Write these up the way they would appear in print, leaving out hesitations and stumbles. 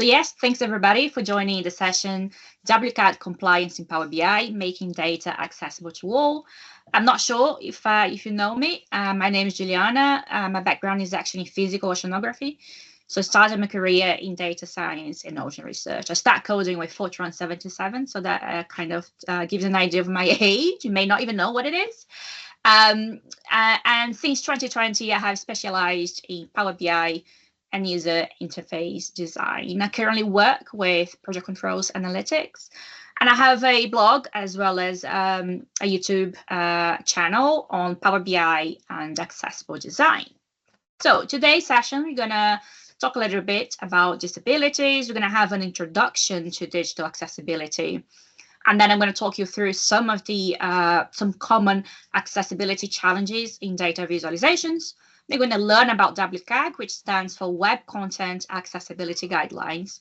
So yes, thanks everybody for joining the session, WCAG Compliance in Power BI, Making Data Accessible to All. I'm not sure if you know me. My name is Juliana. My background is actually in physical oceanography. So I started my career in data science and ocean research. I started coding with Fortran 77, so that kind of gives an idea of my age. You may not even know what it is. And since 2020, I have specialized in Power BI and user interface design. I currently work with project controls analytics, and I have a blog as well as a YouTube channel on Power BI and accessible design. So today's session, we're going to talk a little bit about disabilities. We're going to have an introduction to digital accessibility. And then I'm going to talk you through some of the some common accessibility challenges in data visualizations. We're going to learn about WCAG, which stands for Web Content Accessibility Guidelines.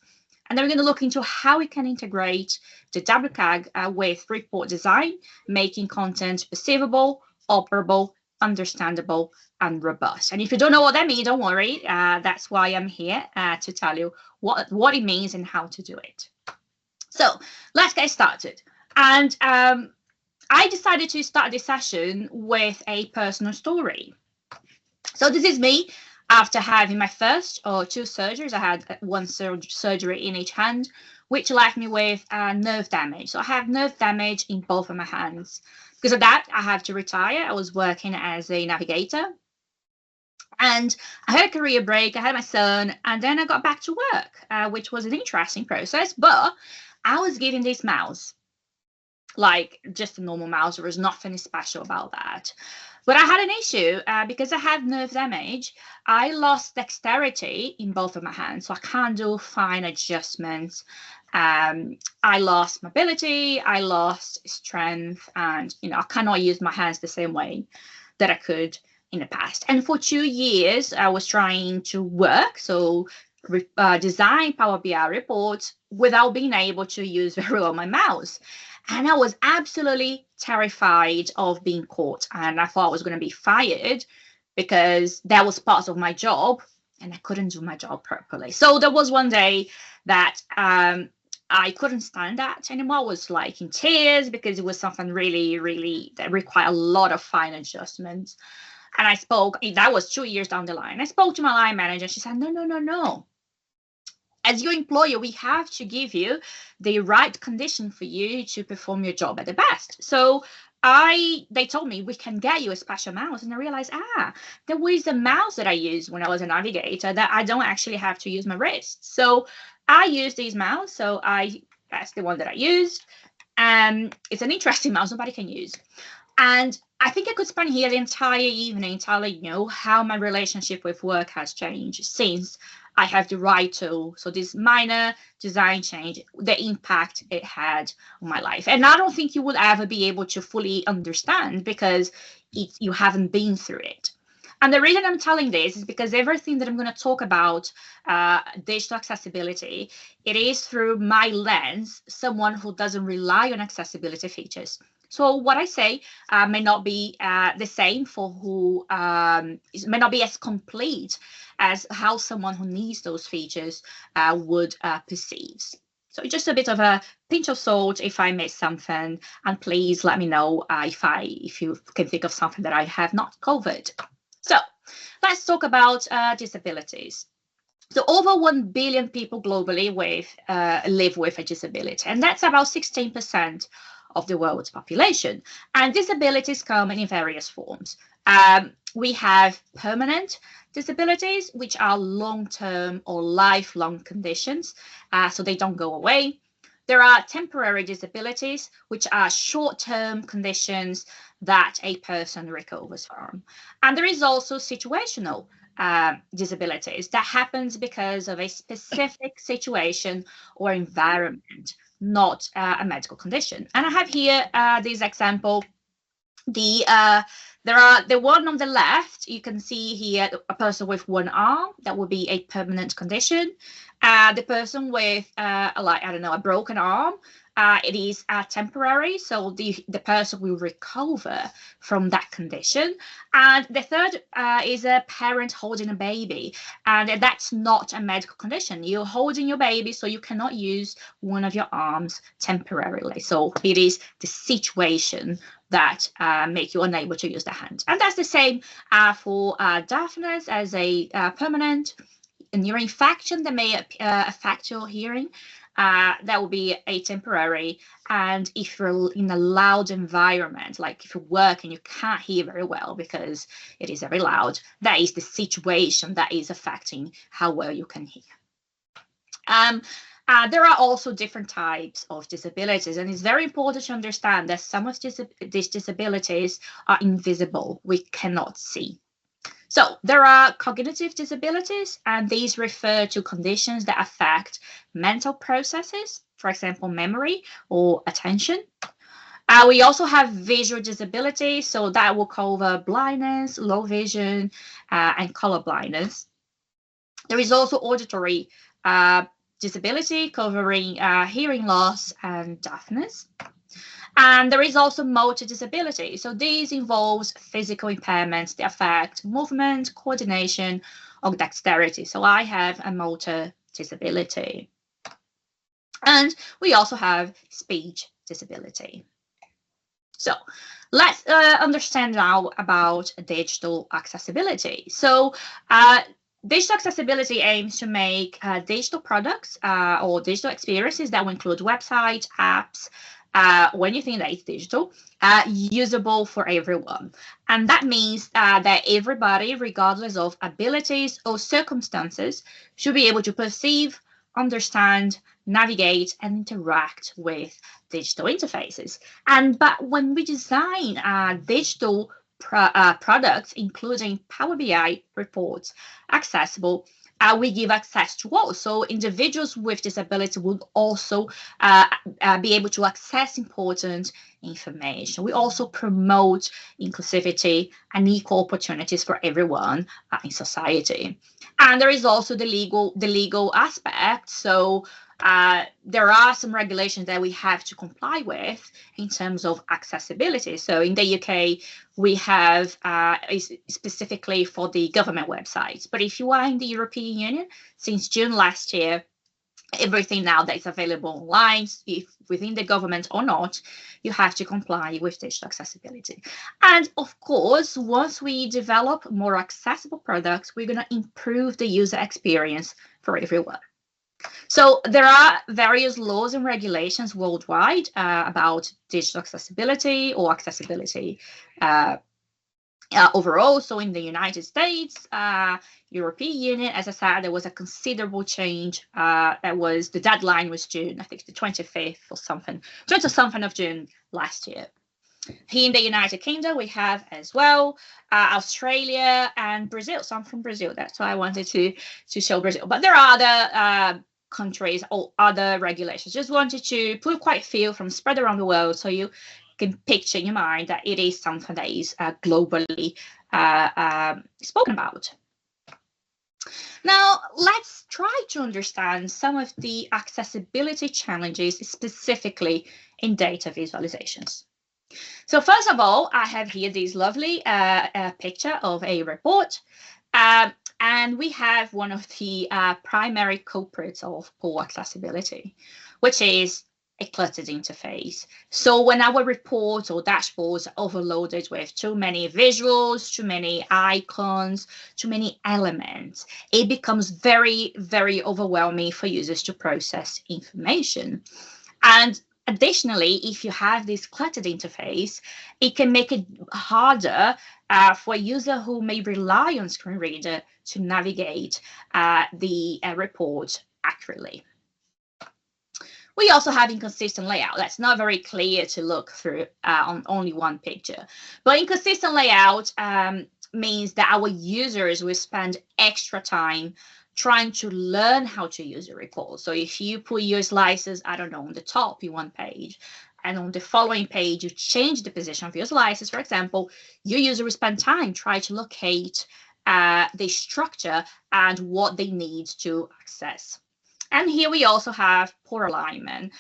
And then we're going to look into how we can integrate the WCAG with report design, making content perceivable, operable, understandable, and robust. And if you don't know what that means, don't worry. That's why I'm here to tell you what it means and how to do it. So let's get started. And I decided to start this session with a personal story. So this is me after having my first or two surgeries. I had one surgery in each hand, which left me with nerve damage. So I have nerve damage in both of my hands. Because of that, I had to retire. I was working as a navigator. And I had a career break. I had my son. And then I got back to work, which was an interesting process. But I was given this mouse, like just a normal mouse. There was nothing special about that. But I had an issue because I had nerve damage. I lost dexterity in both of my hands, so I can't do fine adjustments. I lost mobility, I lost strength, and I cannot use my hands the same way that I could in the past. And for 2 years, I was trying to work, so design Power BI reports without being able to use very well my mouse. And I was absolutely terrified of being caught. And I thought I was going to be fired because that was part of my job and I couldn't do my job properly. So there was one day that I couldn't stand that anymore. I was like in tears because it was something really that required a lot of fine adjustments. And I spoke, that was 2 years down the line. I spoke to my line manager. She said, no. As your employer, we have to give you the right condition for you to perform your job at the best. So they told me we can get you a special mouse. And I realized, there was a mouse that I used when I was a navigator that I don't actually have to use my wrist. So I used this mouse. So that's the one that I used. It's an interesting mouse nobody can use. And I think I could spend here the entire evening telling you how my relationship with work has changed since I have the right tool. So this minor design change, the impact it had on my life. And I don't think you would ever be able to fully understand because you haven't been through it. And the reason I'm telling this is because everything that I'm going to talk about digital accessibility, it is through my lens, someone who doesn't rely on accessibility features. So what I say may not be the same for who may not be as complete as how someone who needs those features would perceive. So just a bit of a pinch of salt if I miss something, and please let me know if you can think of something that I have not covered. So let's talk about disabilities. So over 1 billion people globally live with a disability, and that's about 16% of the world's population. And disabilities come in various forms. We have permanent disabilities, which are long-term or lifelong conditions, so they don't go away. There are temporary disabilities, which are short-term conditions that a person recovers from. And there is also situational disabilities that happens because of a specific situation or environment, not a medical condition. And I have here this example. The one on the left, you can see here a person with one arm, that would be a permanent condition. The person with a broken arm, it is temporary, so the person will recover from that condition. And the third is a parent holding a baby, and that's not a medical condition. You're holding your baby, so you cannot use one of your arms temporarily. So it is the situation that make you unable to use the hand. And that's the same for deafness as a permanent ear infection that may affect your hearing. That will be a temporary. And if you're in a loud environment, like if you work and you can't hear very well because it is very loud, that is the situation that is affecting how well you can hear. There are also different types of disabilities, and it's very important to understand that some of these disabilities are invisible. We cannot see. So there are cognitive disabilities, and these refer to conditions that affect mental processes, for example, memory or attention. We also have visual disabilities, so that will cover blindness, low vision, and color blindness. There is also auditory disability covering hearing loss and deafness. And there is also motor disability. So these involves physical impairments that affect movement, coordination, or dexterity. So I have a motor disability. And we also have speech disability. So let's understand now about digital accessibility. So digital accessibility aims to make digital products or digital experiences that will include websites, apps, when you think that it's digital, usable for everyone. And that means that everybody, regardless of abilities or circumstances, should be able to perceive, understand, navigate, and interact with digital interfaces. But when we design digital products, including Power BI reports, accessible, we give access to all. So individuals with disability will also be able to access important information. We also promote inclusivity and equal opportunities for everyone in society. And there is also the legal aspect. So there are some regulations that we have to comply with in terms of accessibility. So in the UK, we have specifically for the government websites. But if you are in the European Union, since June last year, everything now that is available online, if within the government or not, you have to comply with digital accessibility. And of course, once we develop more accessible products, we're going to improve the user experience for everyone. So there are various laws and regulations worldwide about digital accessibility or accessibility overall. So in the United States, European Union, as I said, there was a considerable change. The deadline was June, I think the 25th or something, 20-something of June last year. Here in the United Kingdom, we have as well Australia and Brazil. So I'm from Brazil. That's why I wanted to show Brazil. But there are other countries or other regulations. Just wanted to put quite a few from spread around the world so you can picture in your mind that it is something that is globally spoken about. Now, let's try to understand some of the accessibility challenges specifically in data visualizations. So first of all, I have here this lovely picture of a report. And we have one of the primary culprits of poor accessibility, which is a cluttered interface. So when our reports or dashboards are overloaded with too many visuals, too many icons, too many elements, it becomes very, very overwhelming for users to process information. And additionally, if you have this cluttered interface, it can make it harder for a user who may rely on screen reader to navigate the report accurately. We also have inconsistent layout. That's not very clear to look through on only one picture. But inconsistent layout means that our users will spend extra time trying to learn how to use a report. So if you put your slices, I don't know, on the top in one page, and on the following page, you change the position of your slices, for example, your user will spend time trying to locate the structure and what they need to access. And here we also have poor alignment,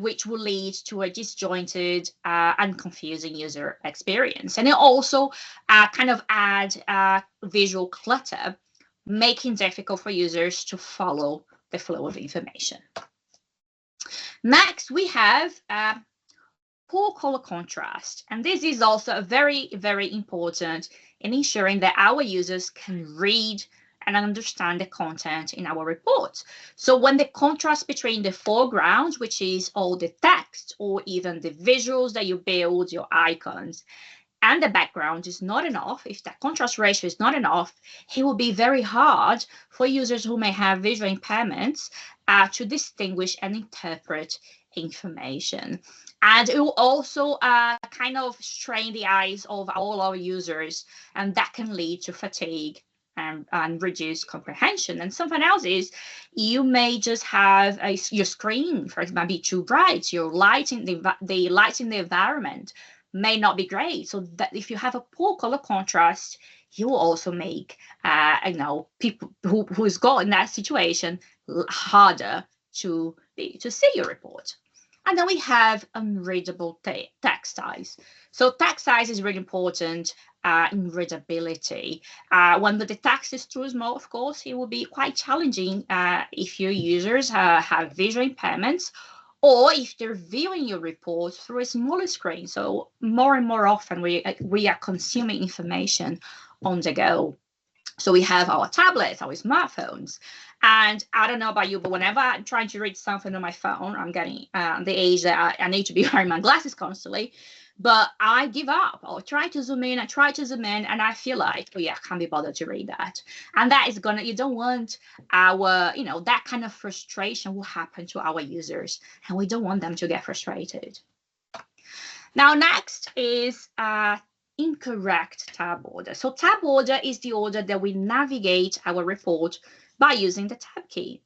which will lead to a disjointed and confusing user experience. And it also kind of add visual clutter, making it difficult for users to follow the flow of information. Next, we have poor color contrast. And this is also very, very important in ensuring that our users can read and understand the content in our report. So when the contrast between the foreground, which is all the text or even the visuals that you build, your icons, and the background is not enough, if that contrast ratio is not enough, it will be very hard for users who may have visual impairments to distinguish and interpret information. And it will also kind of strain the eyes of all our users, and that can lead to fatigue and reduce comprehension. And something else is you may just have your screen, for example, be too bright. Your lighting, the light in the environment may not be great. So that if you have a poor color contrast, you will also make people who's got in that situation harder to see your report. And then we have unreadable text size. So text size is really important in readability. When the text is too small, of course, it will be quite challenging if your users have visual impairments, or if they're viewing your report through a smaller screen. So more and more often we are consuming information on the go. So we have our tablets, our smartphones. And I don't know about you, but whenever I'm trying to read something on my phone, I'm getting the age that I need to be wearing my glasses constantly, but I give up. I'll try to zoom in, and I feel like, oh yeah, I can't be bothered to read that. And that is you don't want that kind of frustration will happen to our users, and we don't want them to get frustrated. Now, next is incorrect tab order. So tab order is the order that we navigate our report by using the tab key.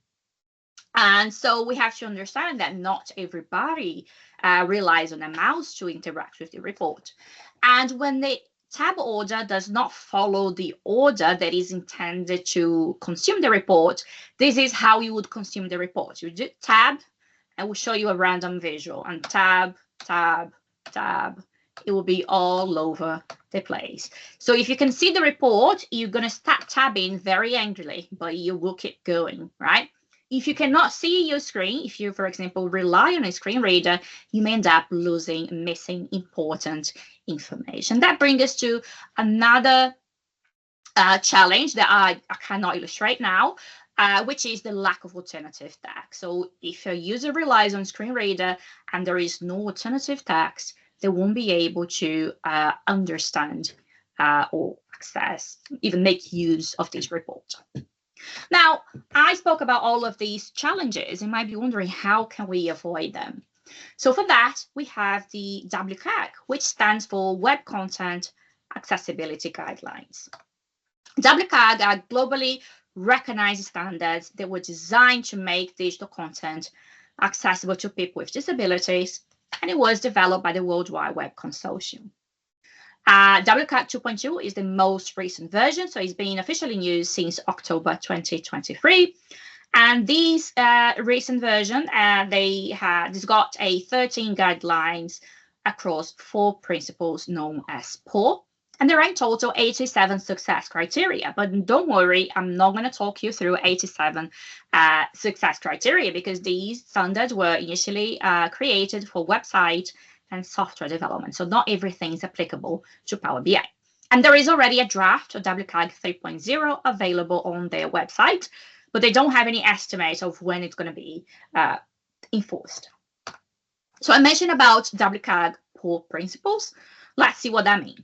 And so we have to understand that not everybody relies on a mouse to interact with the report. And when the tab order does not follow the order that is intended to consume the report, this is how you would consume the report. You do tab, and we'll show you a random visual, and tab, tab, tab. It will be all over the place. So if you can see the report, you're going to start tabbing very angrily, but you will keep going, right? If you cannot see your screen, if you, for example, rely on a screen reader, you may end up missing important information. That brings us to another challenge that I cannot illustrate now, which is the lack of alternative text. So if a user relies on screen reader and there is no alternative text, they won't be able to understand or access, even make use of this report. Now, I spoke about all of these challenges. You might be wondering, how can we avoid them? So for that, we have the WCAG, which stands for Web Content Accessibility Guidelines. WCAG are globally recognized standards that were designed to make digital content accessible to people with disabilities, and it was developed by the World Wide Web Consortium. WCAG 2.2 is the most recent version, so it's been officially in use since October 2023. And these recent version, this got 13 guidelines across 4 principles known as POUR. And there are in total 87 success criteria. But don't worry, I'm not going to talk you through 87 success criteria, because these standards were initially created for website and software development. So not everything is applicable to Power BI. And there is already a draft of WCAG 3.0 available on their website, but they don't have any estimate of when it's going to be enforced. So I mentioned about WCAG POUR principles. Let's see what that means.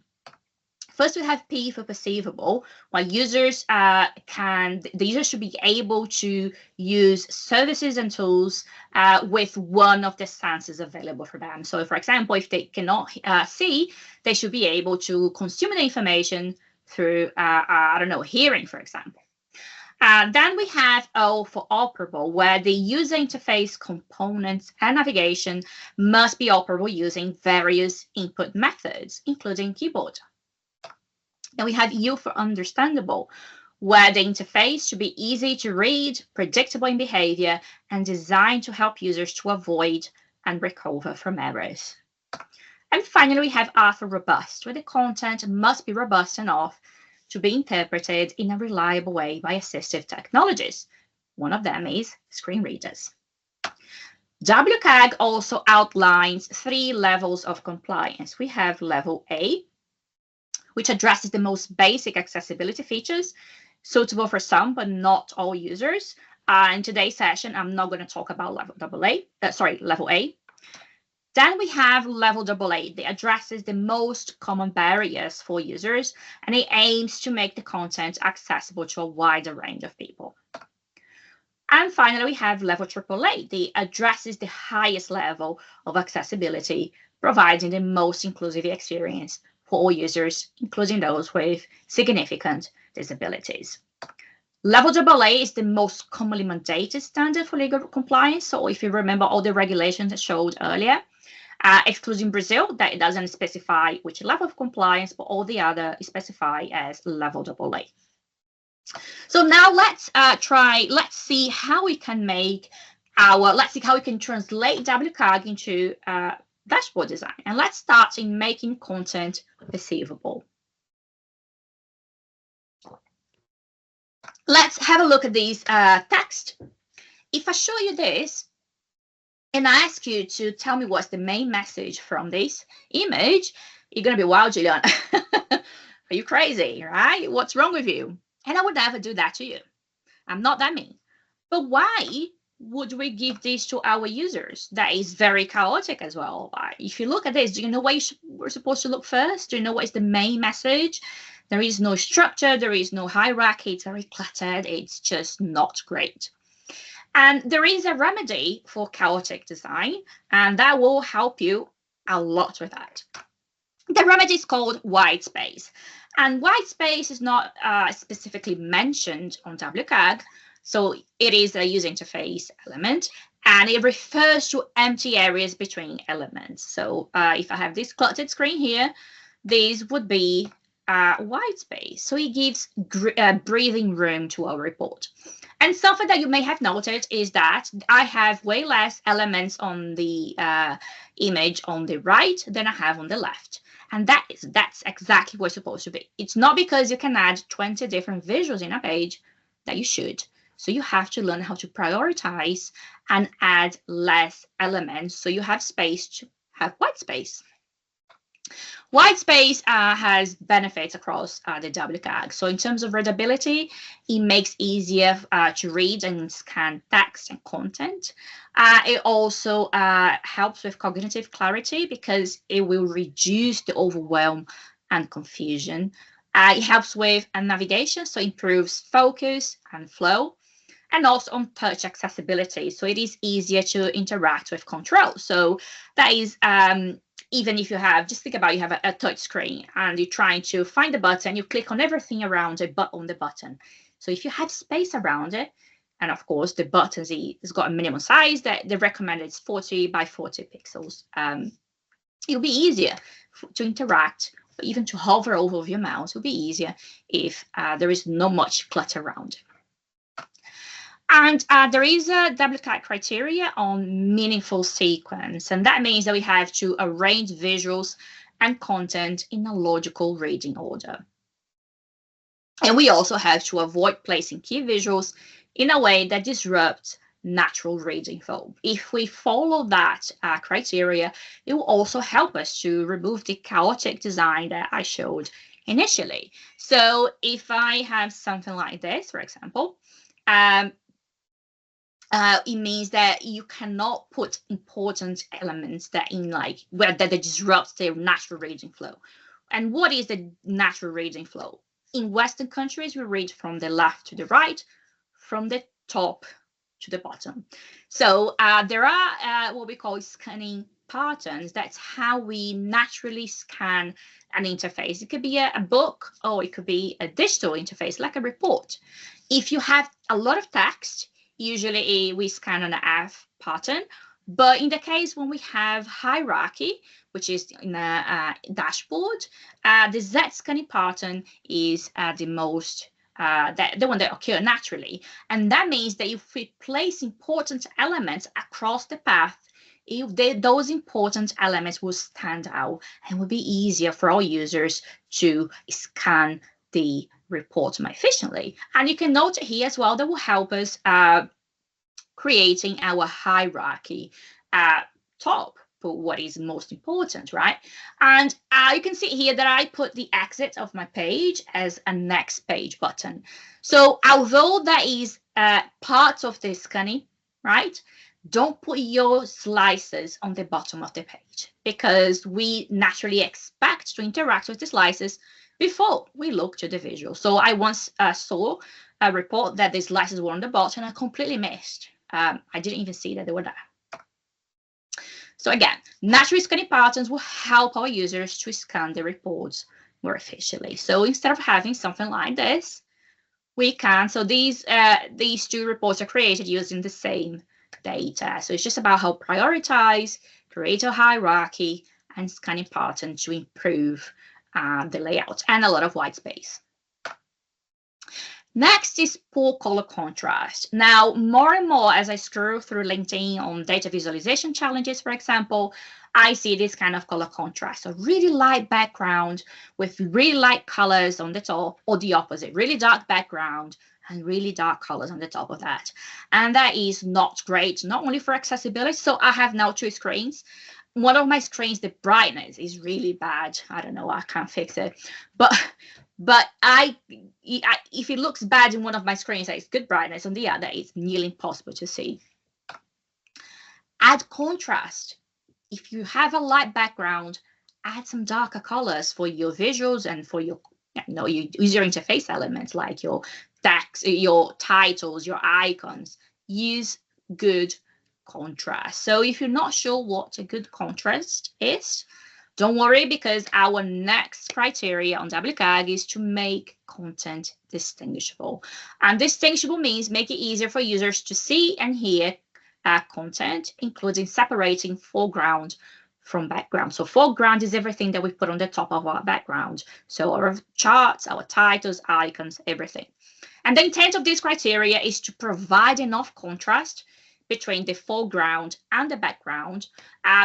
First, we have P for perceivable, where users the user should be able to use services and tools with one of the senses available for them. So, for example, if they cannot see, they should be able to consume the information through, hearing, for example. Then we have O for operable, where the user interface components and navigation must be operable using various input methods, including keyboard. Then we have U for understandable, where the interface should be easy to read, predictable in behavior, and designed to help users to avoid and recover from errors. And finally, we have Alpha Robust, where the content must be robust enough to be interpreted in a reliable way by assistive technologies. One of them is screen readers. WCAG also outlines 3 levels of compliance. We have level A, which addresses the most basic accessibility features, suitable for some but not all users. In today's session, I'm not going to talk about level A. Then we have level AA that addresses the most common barriers for users, and it aims to make the content accessible to a wider range of people. And finally, we have level AAA that addresses the highest level of accessibility, providing the most inclusive experience for all users, including those with significant disabilities. Level AA is the most commonly mandated standard for legal compliance. So if you remember all the regulations I showed earlier, excluding Brazil, that it doesn't specify which level of compliance, but all the other specify as level AA. So now let's see how we can translate WCAG into dashboard design. And let's start in making content perceivable. Let's have a look at this text. If I show you this, and I ask you to tell me what's the main message from this image, you're going to be, wow, Juliana, are you crazy, right? What's wrong with you? And I would never do that to you. I'm not that mean. But why would we give this to our users? That is very chaotic as well. If you look at this, do you know where we're supposed to look first? Do you know what is the main message? There is no structure. There is no hierarchy. It's very cluttered. It's just not great. And there is a remedy for chaotic design, and that will help you a lot with that. The remedy is called white space. And white space is not specifically mentioned on WCAG, so it is a user interface element, and it refers to empty areas between elements. So if I have this cluttered screen here, this would be white space. So it gives breathing room to our report. And something that you may have noted is that I have way less elements on the image on the right than I have on the left. And that's exactly what it's supposed to be. It's not because you can add 20 different visuals in a page that you should. So you have to learn how to prioritize and add less elements so you have space to have white space. White space has benefits across the WCAG. So in terms of readability, it makes easier to read and scan text and content. It also helps with cognitive clarity because it will reduce the overwhelm and confusion. It helps with navigation, so improves focus and flow, and also on touch accessibility. So it is easier to interact with control. So that is even if you have, just think about, you have a touch screen and you're trying to find the button, you click on everything around it but on the button. So if you have space around it, and of course the buttons has got a minimum size that the recommended is 40 by 40 pixels. It'll be easier to interact, but even to hover over your mouse, it'll be easier if there is not much clutter around. And there is a WCAG criteria on meaningful sequence, and that means that we have to arrange visuals and content in a logical reading order. And we also have to avoid placing key visuals in a way that disrupts natural reading flow. If we follow that criteria, it will also help us to remove the chaotic design that I showed initially. So if I have something like this, for example, it means that you cannot put important elements that that disrupts the natural reading flow. And what is the natural reading flow? In Western countries, we read from the left to the right, from the top to the bottom. So there are what we call scanning patterns. That's how we naturally scan an interface. It could be a book, or it could be a digital interface, like a report. If you have a lot of text, usually we scan on an F pattern, but in the case when we have hierarchy, which is in a dashboard, the Z scanning pattern is the most the one that occur naturally. And that means that if we place important elements across the path, those important elements will stand out and will be easier for our users to scan the report more efficiently. And you can note here as well that will help us creating our hierarchy top for what is most important, right? And you can see here that I put the exit of my page as a next page button. So although that is part of the scanning, right? Don't put your slices on the bottom of the page because we naturally expect to interact with the slices before we look to the visual. So I once saw a report that the slices were on the bottom and I completely missed. I didn't even see that they were there. So again, natural scanning patterns will help our users to scan the reports more efficiently. So instead of having something like this, we can, so these two reports are created using the same data. So it's just about how prioritize, create a hierarchy, and scanning pattern to improve the layout and a lot of white space. Next is poor color contrast. Now, more and more as I scroll through LinkedIn on data visualization challenges, for example, I see this kind of color contrast. So really light background with really light colors on the top, or the opposite, really dark background and really dark colors on the top of that. And that is not great, not only for accessibility. So I have now two screens. One of my screens, the brightness is really bad. I don't know, I can't fix it. But if it looks bad in one of my screens, it's good brightness. On the other, it's nearly impossible to see. Add contrast. If you have a light background, add some darker colors for your visuals and for your, your user interface elements like your text, your titles, your icons. Use good contrast. So if you're not sure what a good contrast is, don't worry, because our next criteria on WCAG is to make content distinguishable. And distinguishable means make it easier for users to see and hear content, including separating foreground from background. So foreground is everything that we put on the top of our background. So our charts, our titles, icons, everything. And the intent of this criteria is to provide enough contrast between the foreground and the background,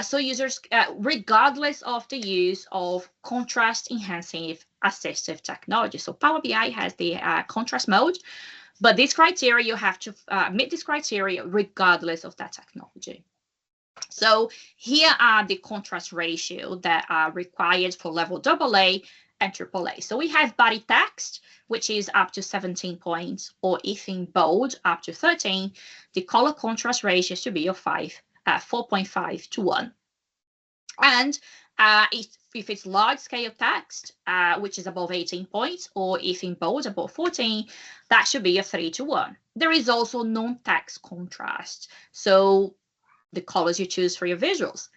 so users, regardless of the use of contrast enhancing assistive technology. So Power BI has the contrast mode, but this criteria, you have to meet this criteria regardless of that technology. So here are the contrast ratio that are required for level AA and AAA. So we have body text, which is up to 17 points, or if in bold, up to 13. The color contrast ratio should be 4.5 to 1. And if it's large scale text, which is above 18 points, or if in bold above 14, that should be 3 to 1. There is also non-text contrast. So the colors you choose for your visuals.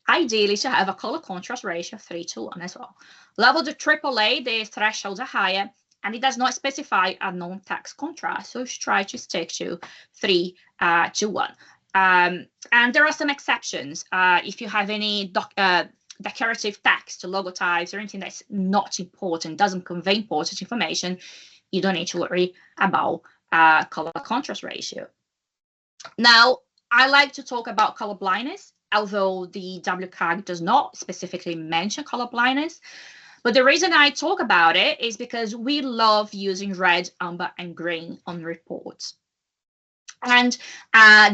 Ideally, to have a color contrast ratio of 3 to 1 as well. Level to AAA, the thresholds are higher, and it does not specify a non-text contrast, so try to stick to 3 to 1. And there are some exceptions. If you have any decorative text, logotypes, or anything that's not important, doesn't convey important information, you don't need to worry about color contrast ratio. Now, I like to talk about color blindness, although the WCAG does not specifically mention color blindness. But the reason I talk about it is because we love using red, amber, and green on reports. And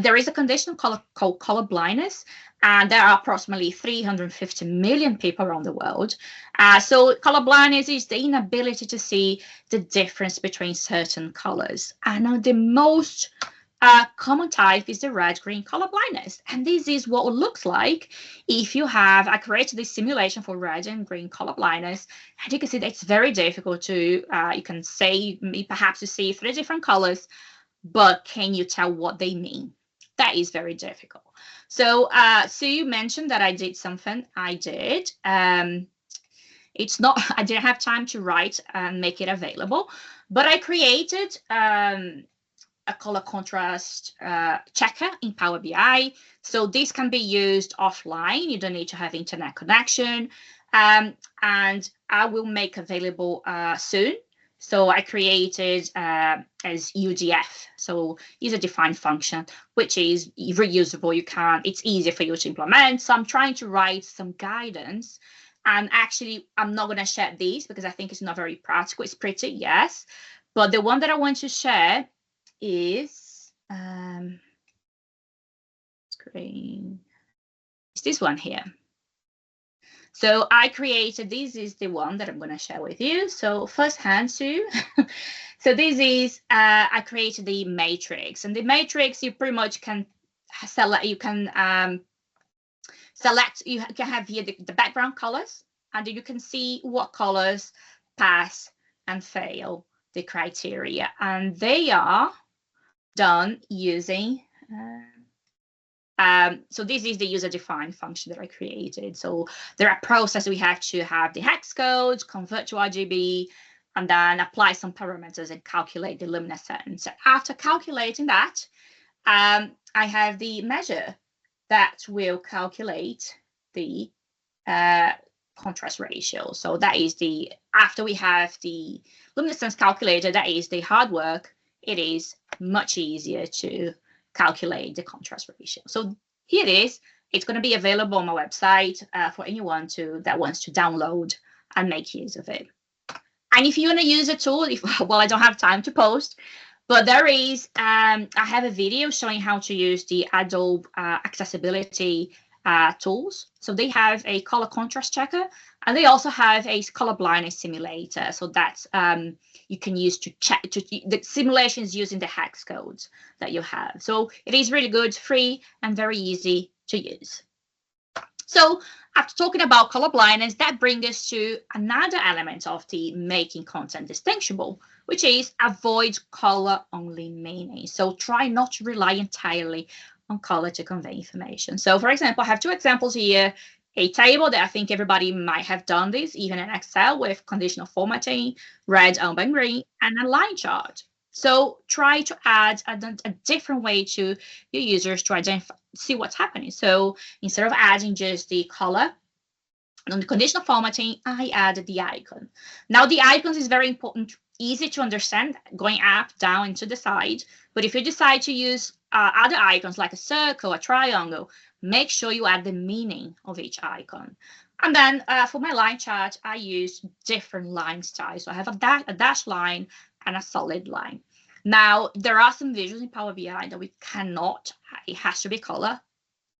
there is a condition called color blindness, and there are approximately 350 million people around the world. So color blindness is the inability to see the difference between certain colors. And the most common type is the red-green color blindness, and this is what it looks like if you have. I created this simulation for red and green color blindness, and you can see that it's very difficult to. You can say perhaps you see 3 different colors, but can you tell what they mean? That is very difficult. So, so you mentioned that I did something. I did. It's not. I didn't have time to write and make it available, but I created. A color contrast checker in Power BI. So this can be used offline. You don't need to have internet connection. And I will make available soon So I created as UDF, so user-defined function, which is reusable. It's easy for you to implement. So I'm trying to write some guidance. And actually, I'm not going to share these because I think it's not very practical. It's pretty, yes. But the one that I want to share is screen. It's this one here. So I created, this is the one that I'm going to share with you. So first hand too. So this is, I created the matrix, and the matrix you pretty much can select, you can select, you can have here the background colors, and you can see what colors pass and fail the criteria. And they are done using, so this is the user-defined function that I created. So there are processes we have to have the hex code, convert to RGB, and then apply some parameters and calculate the luminescence. After calculating that, I have the measure that will calculate the contrast ratio. So that is the, after we have the luminescence calculated, that is the hard work. It is much easier to calculate the contrast ratio. So here it is. It's going to be available on my website for anyone that wants to download and make use of it. And if you want to use a tool, well, I don't have time to post, but there is, I have a video showing how to use the Adobe accessibility tools. So they have a color contrast checker, and they also have a color blindness simulator. So that's you can use to check the simulations using the hex codes that you have. So it is really good, free, and very easy to use. So after talking about color blindness, that brings us to another element of the making content distinguishable, which is avoid color only meaning. So try not to rely entirely on color to convey information. So for example, I have two examples here, a table that I think everybody might have done this, even in Excel with conditional formatting, red, amber, and green, and a line chart. So try to add a different way to your users to identify, see what's happening. So instead of adding just the color, on the conditional formatting, I added the icon. Now the icons is very important, easy to understand, going up, down, and to the side. But if you decide to use other icons like a circle, a triangle, make sure you add the meaning of each icon. And then for my line chart, I use different line styles. So I have a dash line and a solid line. Now, there are some visuals in Power BI that we cannot, it has to be color,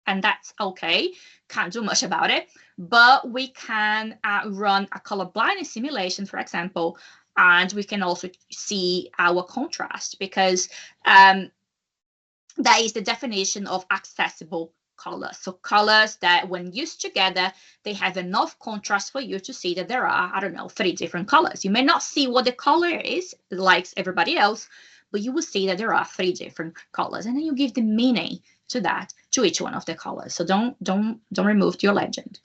and that's okay. Can't do much about it, but we can run a color blindness simulation, for example, and we can also see our contrast, because that is the definition of accessible colors. So colors that when used together, they have enough contrast for you to see that there are, I don't know, 3 different colors. You may not see what the color is like everybody else, but you will see that there are 3 different colors, and then you give the meaning to that, to each one of the colors. So don't remove your legend.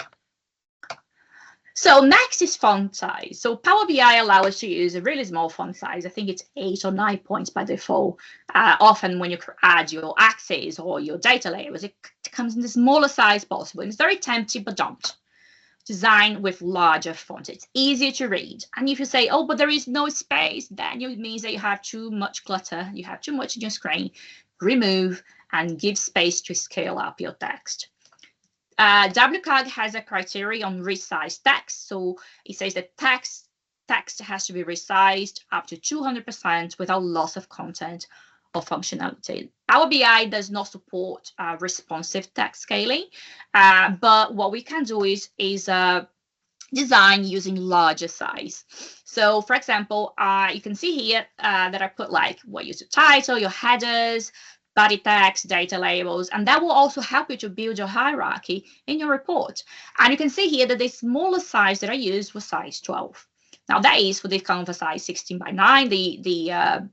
So next is font size. So Power BI allows us to use a really small font size. I think it's 8 or 9 points by default. Often when you add your axes or your data layers, it comes in the smallest size possible. It's very tempting, but don't. Design with larger font. It's easier to read. And if you say, oh, but there is no space, then it means that you have too much clutter. You have too much on your screen. Remove and give space to scale up your text. WCAG has a criteria on resized text. So it says that text has to be resized up to 200% without loss of content or functionality. Power BI does not support responsive text scaling, but what we can do is design using larger size. So for example, you can see here that I put like what use your title, your headers, body text, data labels, and that will also help you to build your hierarchy in your report. And you can see here that the smallest size that I used was size 12. Now that is for the Canva size 16 by 9, the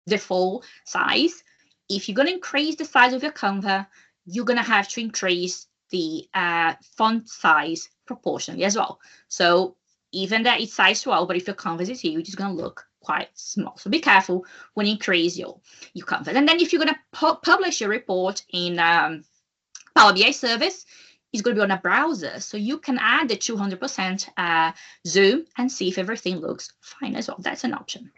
default size. If you're going to increase the size of your Canva, you're going to have to increase the font size proportionally as well. So even that it's size 12, but if your Canvas is huge, it's going to look quite small. So be careful when you increase your Canvas. And then if you're going to publish your report in Power BI service, is going to be on a browser. So you can add the 200% zoom and see if everything looks fine as well. That's an option.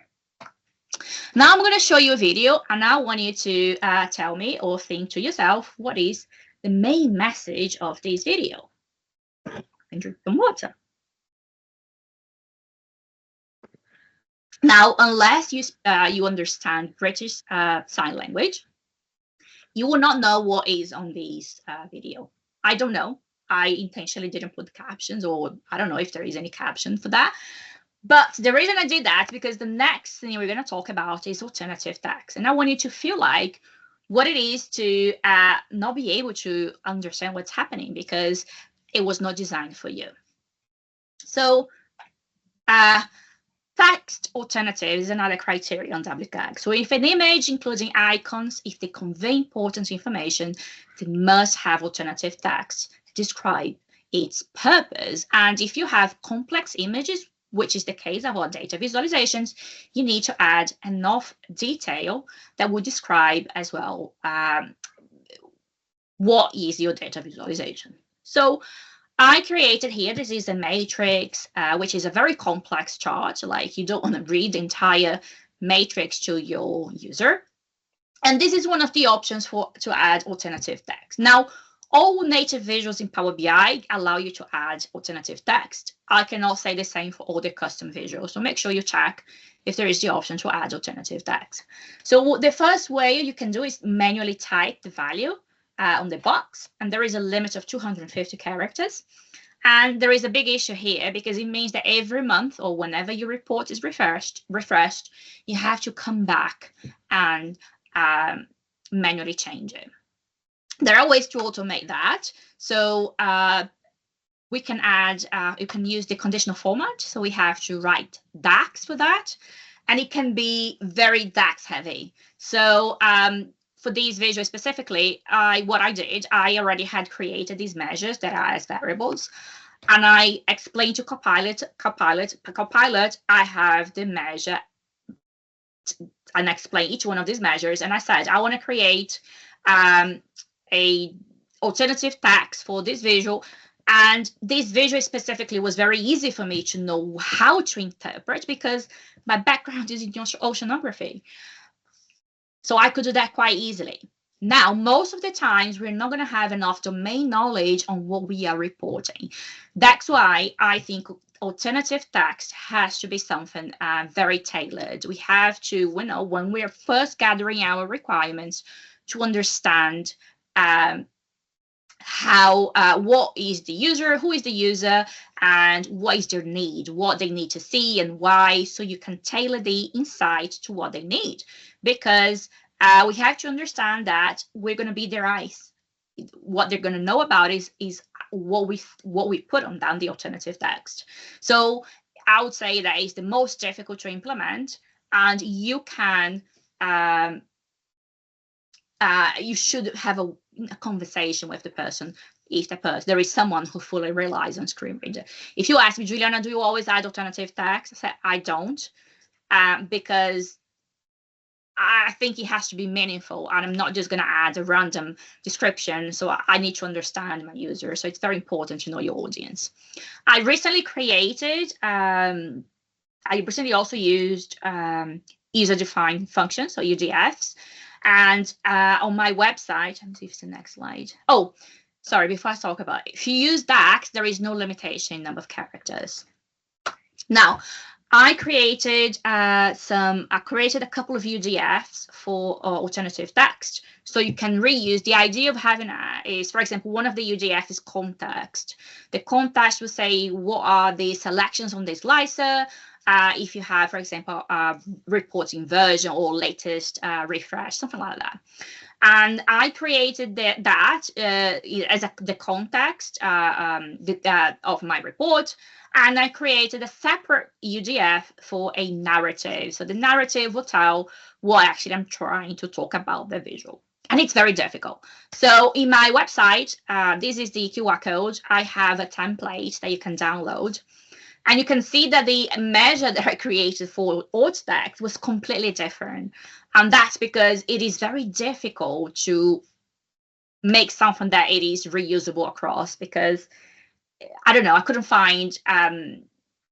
Now I'm going to show you a video, and I want you to tell me or think to yourself, what is the main message of this video? And drink some water. Now, unless you understand British Sign Language, you will not know what is on this video. I don't know. I intentionally didn't put captions, or I don't know if there is any caption for that. But the reason I did that, because the next thing we're going to talk about is alternative text. And I want you to feel like what it is to not be able to understand what's happening because it was not designed for you. So text alternative is another criteria on WCAG. So if an image including icons, if they convey important information, they must have alternative text, describe its purpose. And if you have complex images, which is the case of our data visualizations, you need to add enough detail that would describe as well what is your data visualization. So I created here, this is a matrix, which is a very complex chart. Like, you don't want to read the entire matrix to your user. And this is one of the options to add alternative text. Now, all native visuals in Power BI allow you to add alternative text. I cannot say the same for all the custom visuals. So make sure you check if there is the option to add alternative text. So the first way you can do is manually type the value on the box, and there is a limit of 250 characters. And there is a big issue here because it means that every month or whenever your report is refreshed, you have to come back and manually change it. There are ways to automate that. So we can add, you can use the conditional format. So we have to write DAX for that. And it can be very DAX heavy. So for these visuals specifically, what I did, I already had created these measures that are as variables. And I explained to Copilot, I have the measure, and explain each one of these measures. And I said, I want to create a alternative text for this visual, and this visual specifically was very easy for me to know how to interpret because my background is in oceanography, so I could do that quite easily. Now, most of the times we're not going to have enough domain knowledge on what we are reporting. That's why I think alternative text has to be something very tailored. We have to, you know, when we're first gathering our requirements, to understand what is the user, who is the user, and what is their need, what they need to see and why, so you can tailor the insight to what they need. Because we have to understand that we're going to be their eyes. What they're going to know about is what we put on down the alternative text. So I would say that is the most difficult to implement, and you can you should have a conversation with the person if there is someone who fully relies on screen reader. If you ask me, Juliana, do you always add alternative text? I say I don't, because I think it has to be meaningful, and I'm not just going to add a random description. So I need to understand my user. So it's very important to know your audience. I recently created, I recently also used user-defined functions, so UDFs. And on my website, let me see if it's the next slide. Oh, sorry, before I talk about it, if you use DAX, there is no limitation in number of characters. Now, I created a couple of UDFs for alternative text, so you can reuse. The idea of having is, for example, one of the UDF is context. The context will say what are the selections on this slicer. If you have, for example, a reporting version or latest refresh, something like that. And I created that as the context of my report. And I created a separate UDF for a narrative. So the narrative will tell what actually I'm trying to talk about the visual. And it's very difficult. So in my website, this is the QR code. I have a template that you can download. And you can see that the measure that I created for alt text was completely different. And that's because it is very difficult to make something that it is reusable across, because I don't know, I couldn't find,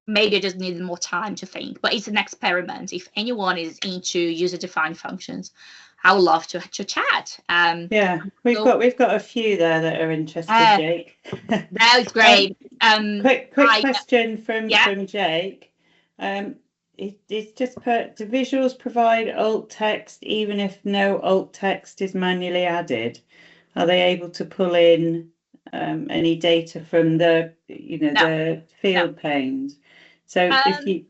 maybe I just needed more time to think, but it's an experiment. If anyone is into user-defined functions, I would love to chat. Yeah, we've got a few there that are interested, Jake. That was great. Quick question from Jake. It's just put, do visuals provide alt text even if no alt text is manually added? Are they able to pull in any data from the, the field panes? So if you,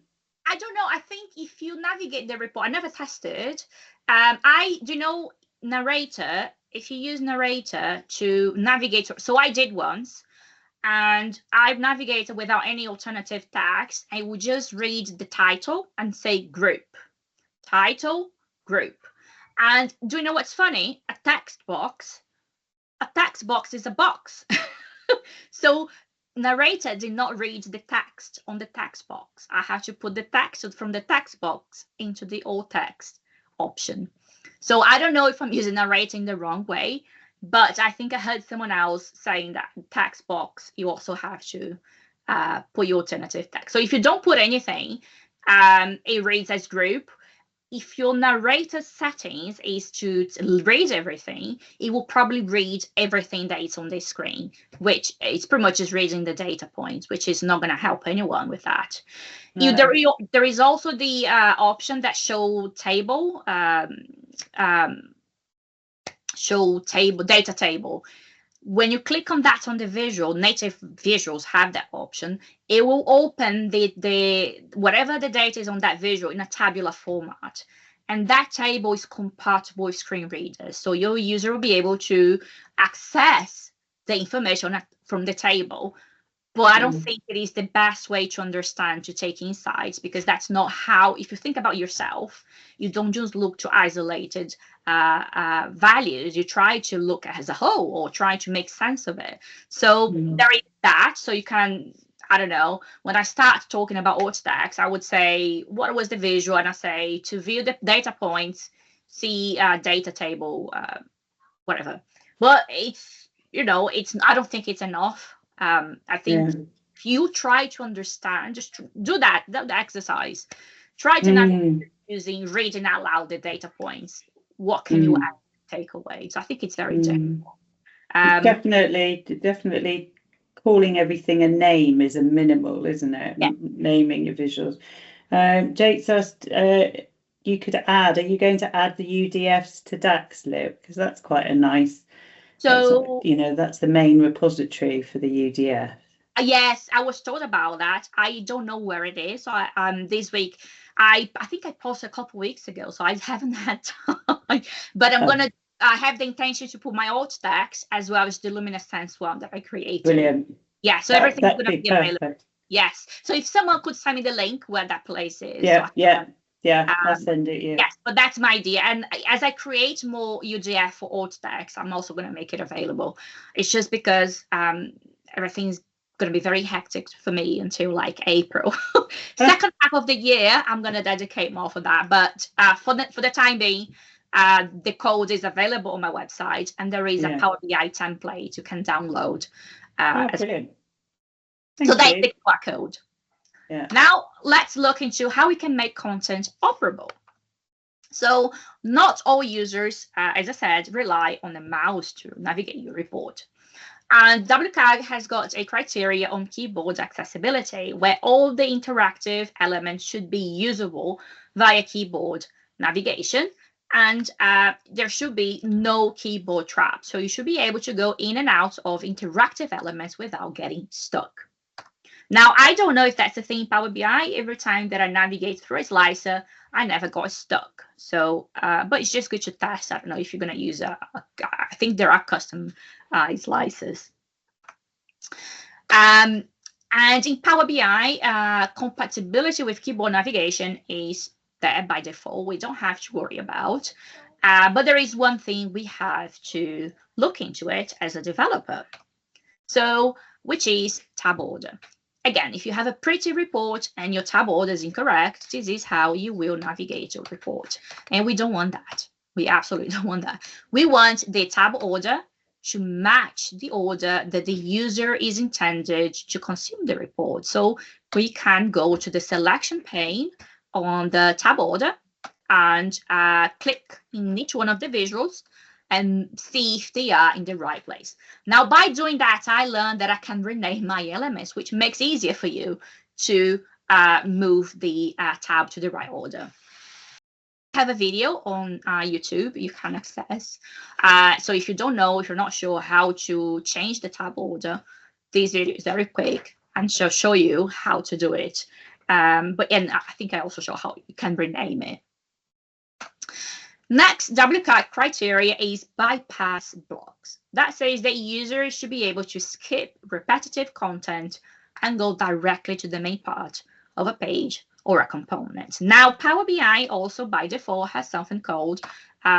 I don't know. I think if you navigate the report, I never tested. Narrator. If you use narrator to navigate, so I did once, and I've navigated without any alternative text. I would just read the title and say group, title, group. And do you know what's funny? A text box is a box. So narrator did not read the text on the text box. I have to put the text from the text box into the alt text option. So I don't know if I'm using narrator in the wrong way, but I think I heard someone else saying that text box, you also have to put your alternative text. So if you don't put anything, it reads as group. If your narrator settings is to read everything, it will probably read everything that is on the screen, which it's pretty much just reading the data points, which is not going to help anyone with that. No. There is also the option that show table, data table. When you click on that on the visual, native visuals have that option. It will open the whatever the data is on that visual in a tabular format. And that table is compatible with screen readers. So your user will be able to access the information from the table. But I don't think it is the best way to understand, to take insights, because that's not how, if you think about yourself, you don't just look to isolated values. You try to look as a whole or try to make sense of it. So there is that. So you can, I don't know, when I start talking about alt text, I would say, what was the visual? And I say, to view the data points, see data table, whatever. But it's, I don't think it's enough. I think if you try to understand, just do the exercise. Try to navigate using reading out loud the data points. What can you take away? So I think it's very difficult. Definitely calling everything a name is a minimal, isn't it? Yeah. Naming your visuals. Jake's asked, you could add, are you going to add the UDFs to DAXLib? Because that's quite a nice, so that's the main repository for the UDF. Yes, I was told about that. I don't know where it is. So this week, I think I posted a couple of weeks ago, so I haven't had time. But I'm gonna. I have the intention to put my alt text as well as the Luminescence one that I created. Brilliant. Yeah, so everything's going to be available. Yes. So if someone could send me the link where that place is. Yeah, I'll send it you. Yes, but that's my idea. And as I create more UDF for alt text, I'm also going to make it available. It's just because everything's going to be very hectic for me until like April. Second half of the year, I'm going to dedicate more for that. But for the time being, the code is available on my website, and there is a Power BI template you can download. Brilliant. So that's the QR code. Yeah. Now let's look into how we can make content operable. So not all users, as I said, rely on the mouse to navigate your report. And WCAG has got a criteria on keyboard accessibility where all the interactive elements should be usable via keyboard navigation. And there should be no keyboard trap. So you should be able to go in and out of interactive elements without getting stuck. Now, I don't know if that's a thing in Power BI. Every time that I navigate through a slicer, I never got stuck. So, but it's just good to test. I don't know if you're going to use I think there are custom slicers. And in Power BI, compatibility with keyboard navigation is there by default. We don't have to worry about. But there is one thing we have to look into it as a developer. So, which is tab order. Again, if you have a pretty report and your tab order is incorrect, this is how you will navigate your report. And we don't want that. We absolutely don't want that. We want the tab order should match the order that the user is intended to consume the report. So we can go to the selection pane on the tab order and click in each one of the visuals and see if they are in the right place. Now, by doing that, I learned that I can rename my elements, which makes it easier for you to move the tab to the right order. I have a video on YouTube you can access. So if you don't know, if you're not sure how to change the tab order, this video is very quick and show you how to do it. And I think I also show how you can rename it. Next WCAG criteria is bypass blocks. That says that users should be able to skip repetitive content and go directly to the main part of a page or a component. Now, Power BI also by default has something called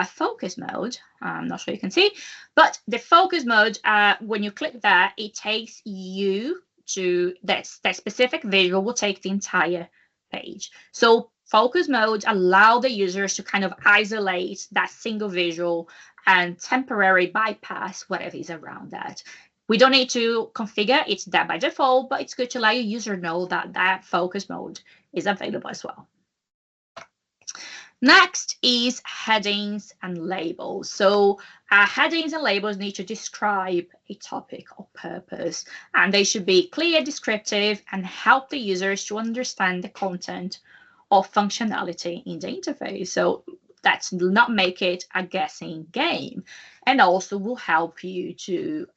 focus mode. I'm not sure you can see, but the focus mode, when you click that, it takes you to that specific visual, will take the entire page. So focus mode allow the users to kind of isolate that single visual and temporarily bypass whatever is around that. We don't need to configure, it's there by default, but it's good to let your user know that that focus mode is available as well. Next is headings and labels. So headings and labels need to describe a topic or purpose, and they should be clear, descriptive, and help the users to understand the content or functionality in the interface. So that's not make it a guessing game, and also will help you to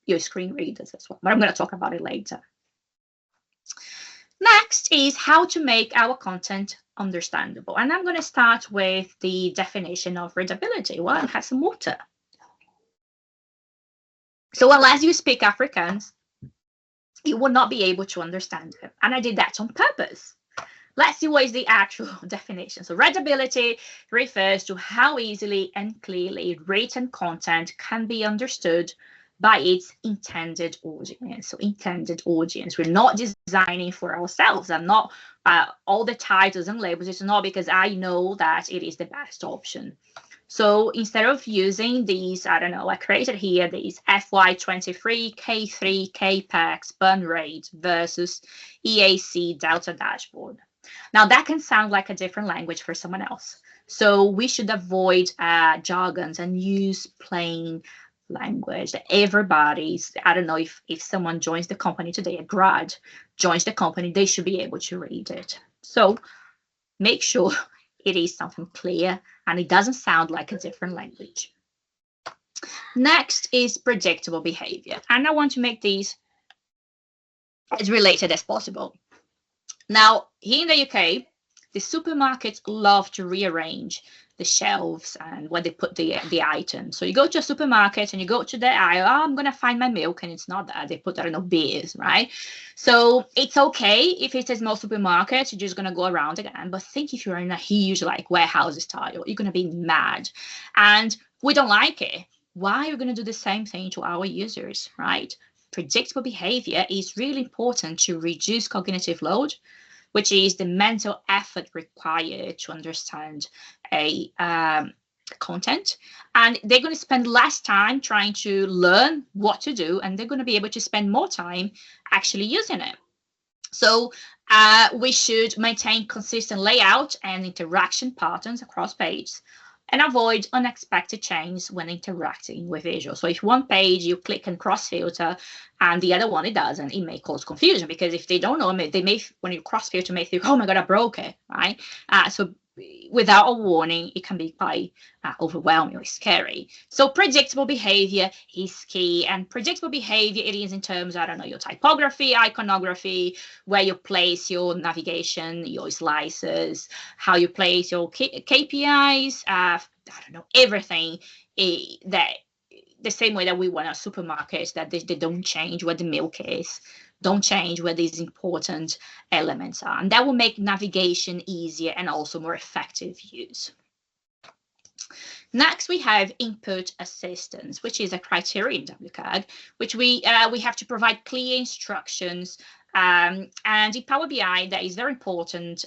your screen readers as well. But I'm going to talk about it later. Next is how to make our content understandable. And I'm going to start with the definition of readability. Well, I have some water. So unless you speak Afrikaans, you will not be able to understand it. And I did that on purpose. Let's see what is the actual definition. So readability refers to how easily and clearly written content can be understood by its intended audience. So intended audience. We're not designing for ourselves. I'm not all the titles and labels. It's not because I know that it is the best option. So instead of using these, I don't know, I created here these FY23, K3, KPEX, burn rate versus EAC Delta dashboard. Now that can sound like a different language for someone else. So we should avoid jargons and use plain language that everybody's, I don't know, if someone joins the company today, a grad joins the company, they should be able to read it. So make sure it is something clear and it doesn't sound like a different language. Next is predictable behavior. And I want to make these as related as possible. Now, here in the UK, the supermarkets love to rearrange the shelves and where they put the items. So you go to a supermarket and you go to the aisle, oh, I'm going to find my milk, and it's not there. They put, I don't know, beers, right? So it's okay if it's a small supermarket, you're just going to go around again. But think if you're in a huge, like, warehouse style, you're going to be mad. And we don't like it. Why are you going to do the same thing to our users, right? Predictable behavior is really important to reduce cognitive load, which is the mental effort required to understand a content. And they're going to spend less time trying to learn what to do, and they're going to be able to spend more time actually using it. So we should maintain consistent layout and interaction patterns across pages, and avoid unexpected change when interacting with visuals. So if one page you click and cross filter and the other one it doesn't, it may cause confusion, because if they don't know, they may, when you cross filter, may think, oh my God, I broke it, right? So without a warning, it can be quite overwhelming or scary. So predictable behavior is key, and predictable behavior, it is in terms, I don't know, your typography, iconography, where you place your navigation, your slices, how you place your KPIs, I don't know, everything that the same way that we want our supermarkets, that they don't change where the milk is, don't change where these important elements are. And that will make navigation easier and also more effective use. Next, we have input assistance, which is a criteria in WCAG, which we have to provide clear instructions. And in Power BI, that is very important.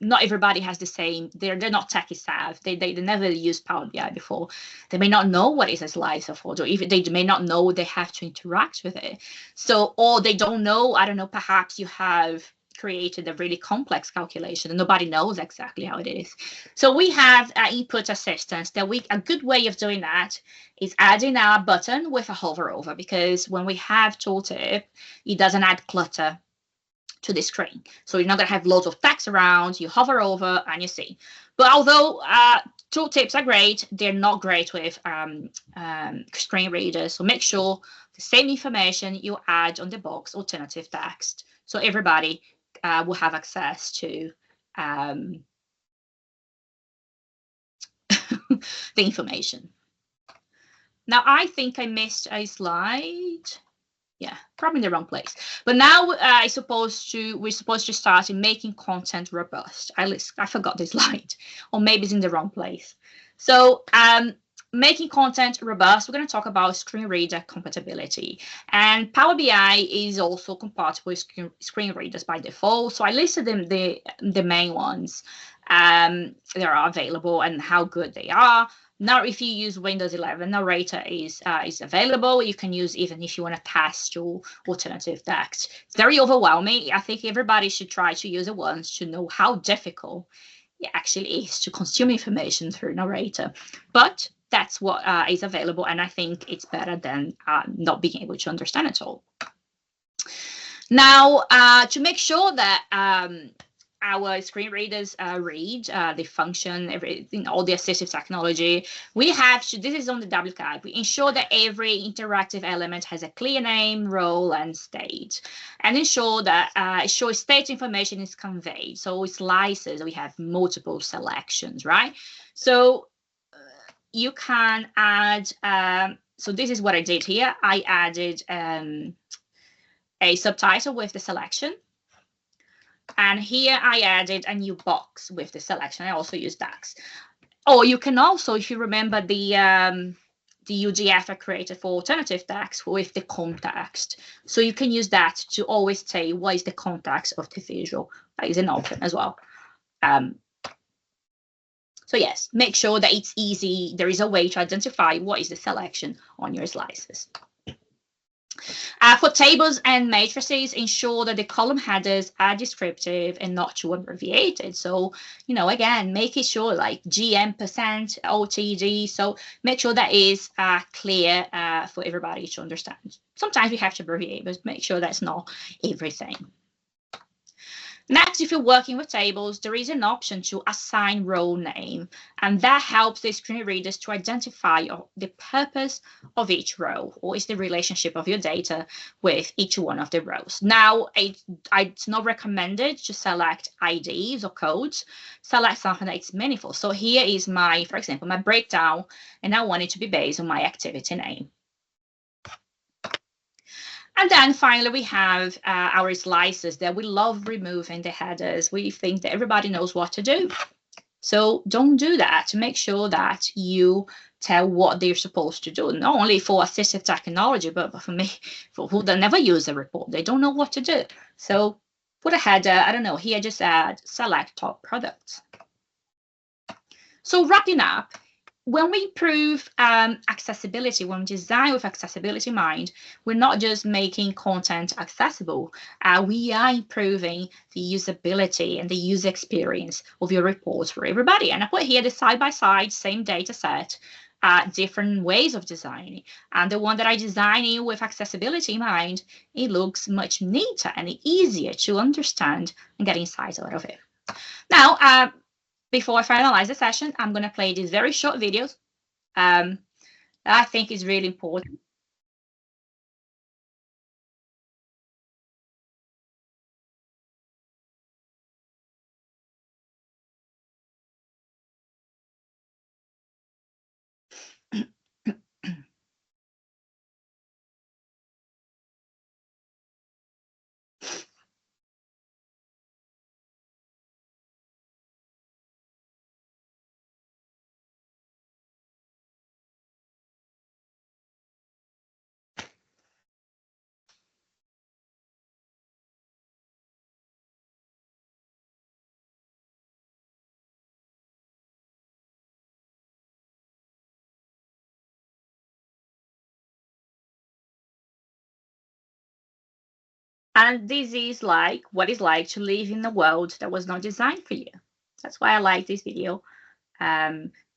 not everybody has the same, they're not techie savvy, they never used Power BI before. They may not know what is a slicer photo, even they may not know they have to interact with it. So, or they don't know, I don't know, perhaps you have created a really complex calculation and nobody knows exactly how it is. So we have input assistance that a good way of doing that is adding a button with a hover over, because when we have tooltip, it doesn't add clutter to the screen. So you're not going to have loads of text around, you hover over and you see. But although tooltips are great, they're not great with screen readers. So make sure the same information you add on the box, alternative text, so everybody will have access to the information. Now, I think I missed a slide. Yeah, probably in the wrong place. But now we're supposed to start in making content robust. I forgot this slide, or maybe it's in the wrong place. So making content robust, we're going to talk about screen reader compatibility. And Power BI is also compatible with screen readers by default. So I listed them, the main ones that are available and how good they are. Now, if you use Windows 11, Narrator is available. You can use even if you want to test your alternative text. It's very overwhelming. I think everybody should try to use it once to know how difficult it actually is to consume information through Narrator. But that's what is available, and I think it's better than not being able to understand it all. Now, to make sure that our screen readers read, they function, everything, all the assistive technology, we have to, this is on the WCAG, we ensure that every interactive element has a clear name, role, and state, and ensure that state information is conveyed. So with slices, we have multiple selections, right? So you can add, so this is what I did here. I added a subtitle with the selection. And here I added a new box with the selection. I also use DAX. Or you can also, if you remember the UGF I created for alternative text with the context. So you can use that to always say what is the context of the visual. That is an option as well. So yes, make sure that it's easy. There is a way to identify what is the selection on your slices. For tables and matrices, ensure that the column headers are descriptive and not too abbreviated. So, you know, again, making sure like GM%, OTD. So make sure that is clear for everybody to understand. Sometimes we have to abbreviate, but make sure that's not everything. Next, if you're working with tables, there is an option to assign role name, and that helps the screen readers to identify the purpose of each row, or is the relationship of your data with each one of the rows. Now, it's not recommended to select IDs or codes. Select something that's meaningful. So here is my, for example, my breakdown, and I want it to be based on my activity name. And then finally, we have our slices that we love removing the headers. We think that everybody knows what to do. So don't do that. Make sure that you tell what they're supposed to do, not only for assistive technology, but for me, for who they never use a report. They don't know what to do. So put a header, I don't know, here just add select top products. So wrapping up, when we improve accessibility, when we design with accessibility in mind, we're not just making content accessible. We are improving the usability and the user experience of your reports for everybody. And I put here the side-by-side, same data set, different ways of designing. And the one that I designed with accessibility in mind, it looks much neater and easier to understand and get insights out of it. Now, before I finalize the session, I'm going to play these very short videos that I think is really important. And this is like what it's like to live in a world that was not designed for you. That's why I like this video.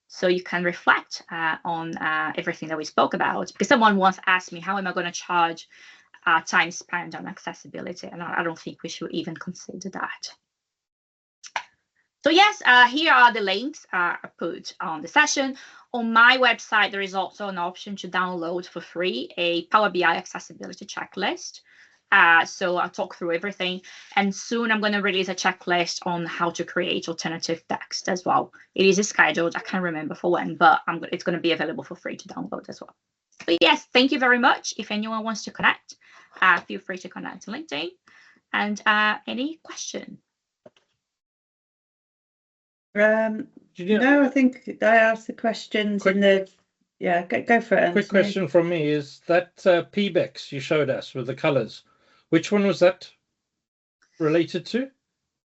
So you can reflect on everything that we spoke about. Because someone once asked me, how am I going to charge time spent on accessibility? And I don't think we should even consider that. So yes, here are the links I put on the session. On my website, there is also an option to download for free a Power BI accessibility checklist. So I'll talk through everything, and soon I'm going to release a checklist on how to create alternative text as well. It is scheduled, I can't remember for when, but it's going to be available for free to download as well. But yes, thank you very much. If anyone wants to connect, feel free to connect on LinkedIn. And any question? No, I think I asked the questions in the. Yeah, go for it. Anthony. Quick question from me is that PBEX you showed us with the colors. Which one was that related to?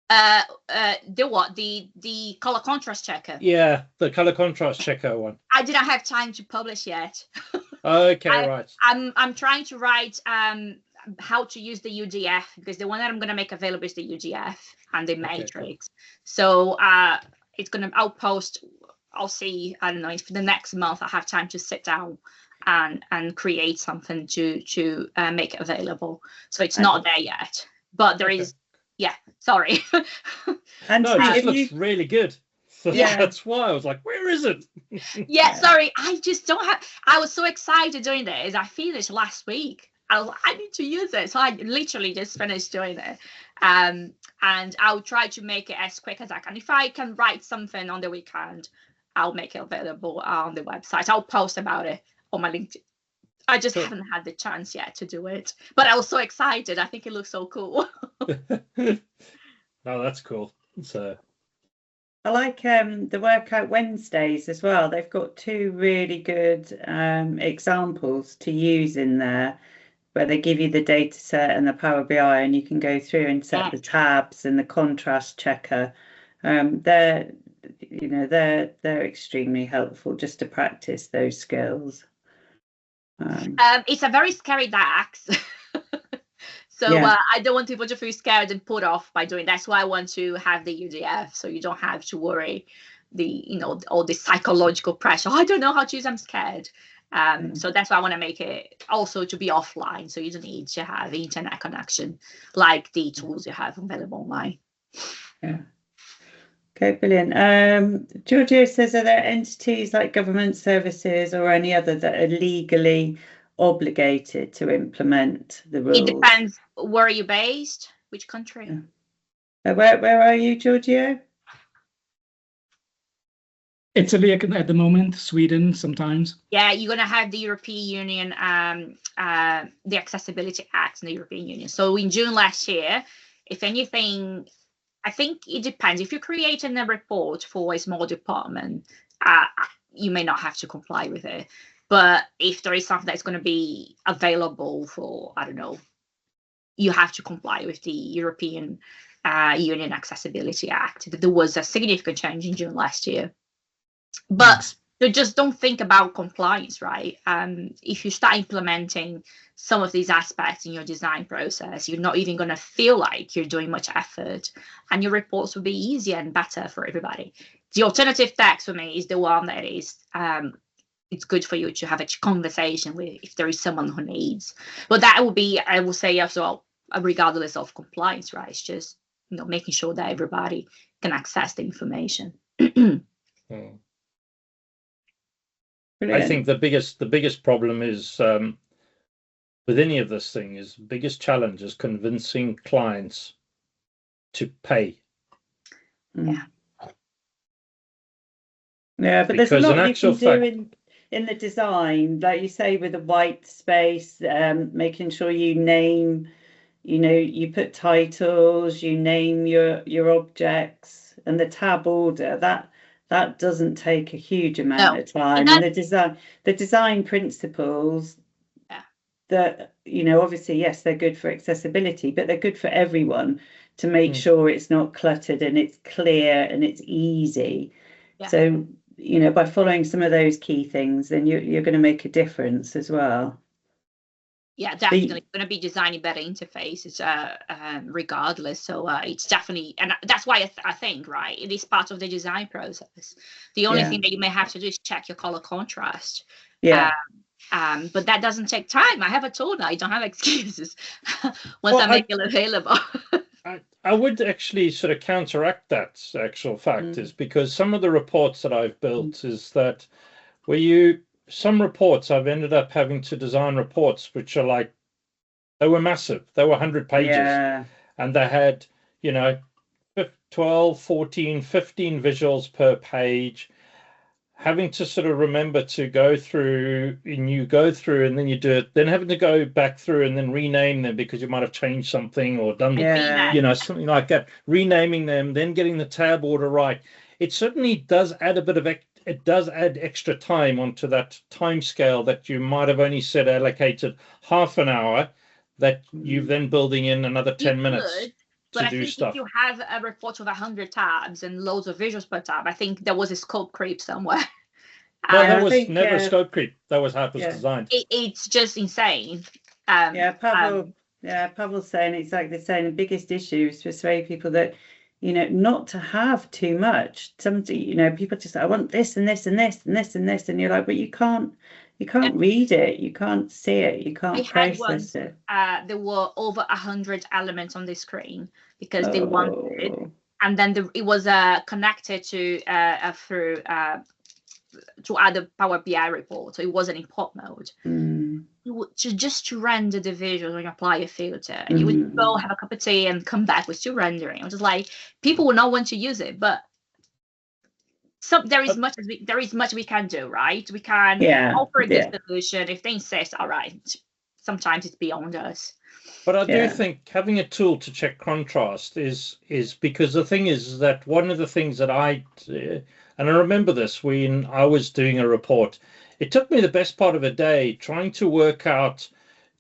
The what? The color contrast checker. Yeah, the color contrast checker one. I didn't have time to publish yet. Okay, right. I'm trying to write how to use the UDF, because the one that I'm going to make available is the UDF and the matrix. Cool. So I'll post. I'll see. I don't know if the next month I have time to sit down and create something to make it available. So it's not there yet, but there is. Yeah, sorry. And no, it just looks really good. So yeah, that's why I was like, where is it? Yeah, sorry. I just don't have. I was so excited doing this. I finished last week. I need to use it. So I literally just finished doing it. And I'll try to make it as quick as I can. If I can write something on the weekend, I'll make it available on the website. I'll post about it on my LinkedIn. I just haven't had the chance yet to do it. But I was so excited. I think it looks so cool. Oh, that's cool. So I like the Workout Wednesdays as well. They've got two really good examples to use in there, where they give you the data set and the Power BI, and you can go through and set the tabs and the contrast checker. They're extremely helpful just to practice those skills. It's a very scary DAX. So I don't want people to feel scared and put off by doing that. That's why I want to have the UDF, so you don't have to worry all the psychological pressure. I don't know how to use, I'm scared. So that's why I want to make it also to be offline, so you don't need to have internet connection like the tools you have available online. Yeah. Okay, brilliant. Giorgio says, are there entities like government services or any other that are legally obligated to implement the rules? It depends. Where are you based? Which country? Yeah. Where are you, Giorgio? Italy at the moment, Sweden sometimes. Yeah, you're going to have the European Union, the Accessibility Act in the European Union. So in June last year, if anything, I think it depends. If you're creating a report for a small department, you may not have to comply with it. But if there is something that's going to be available for, I don't know, you have to comply with the European Union Accessibility Act. There was a significant change in June last year. But you just don't think about compliance, right? If you start implementing some of these aspects in your design process, you're not even going to feel like you're doing much effort, and your reports will be easier and better for everybody. The alternative text for me is the one that is, it's good for you to have a conversation with if there is someone who needs. But that will be, I will say as well, regardless of compliance, right? It's just, making sure that everybody can access the information. I think the biggest problem is with any of this thing is biggest challenge is convincing clients to pay. Yeah. Yeah, but there's a lot you can do in the design, like you say, with the white space, making sure you name, you put titles, you name your objects, and the tab order, that doesn't take a huge amount of time. And the design principles that, obviously, yes, they're good for accessibility, but they're good for everyone to make sure it's not cluttered and it's clear and it's easy. Yeah. So, by following some of those key things, then you're going to make a difference as well. Yeah, definitely going to be designing better interfaces regardless. So it's definitely, and that's why I think, right, it is part of the design process. The only thing that you may have to do is check your color contrast. Yeah. But that doesn't take time. I have a tool now. I don't have excuses once I make it available. I would actually sort of counteract that actual fact is because some of the reports that I've built is that some reports I've ended up having to design reports which are like, they were massive. They were 100 pages and they had, 12, 14, 15 visuals per page, having to sort of remember to go through and then you do it, then having to go back through and then rename them because you might have changed something or done, something like that, renaming them, then getting the tab order right. It certainly does add it does add extra time onto that time scale that you might have only said allocated half an hour, that you're then building in another 10 minutes to do stuff. If you have a report of 100 tabs and loads of visuals per tab, I think there was a scope creep somewhere. No, there was never a scope creep. That was how it was designed. It's just insane. Pavel's saying exactly the same. The biggest issue is to persuade people that, not to have too much. People just say, I want this and this and this and this and this, and you're like, but you can't read it, you can't see it, you can't process it. There were over 100 elements on the screen because they wanted, and then it was connected to through to other Power BI reports, so it wasn't in pop mode. Just to render the visuals when you apply a filter, and you would go have a cup of tea and come back with still rendering. I was just like, people will not want to use it, but there is much we can do, right? We can offer a good solution if they insist. All right, sometimes it's beyond us. But I do think having a tool to check contrast is because the thing is that one of the things that and I remember this when I was doing a report, it took me the best part of a day trying to work out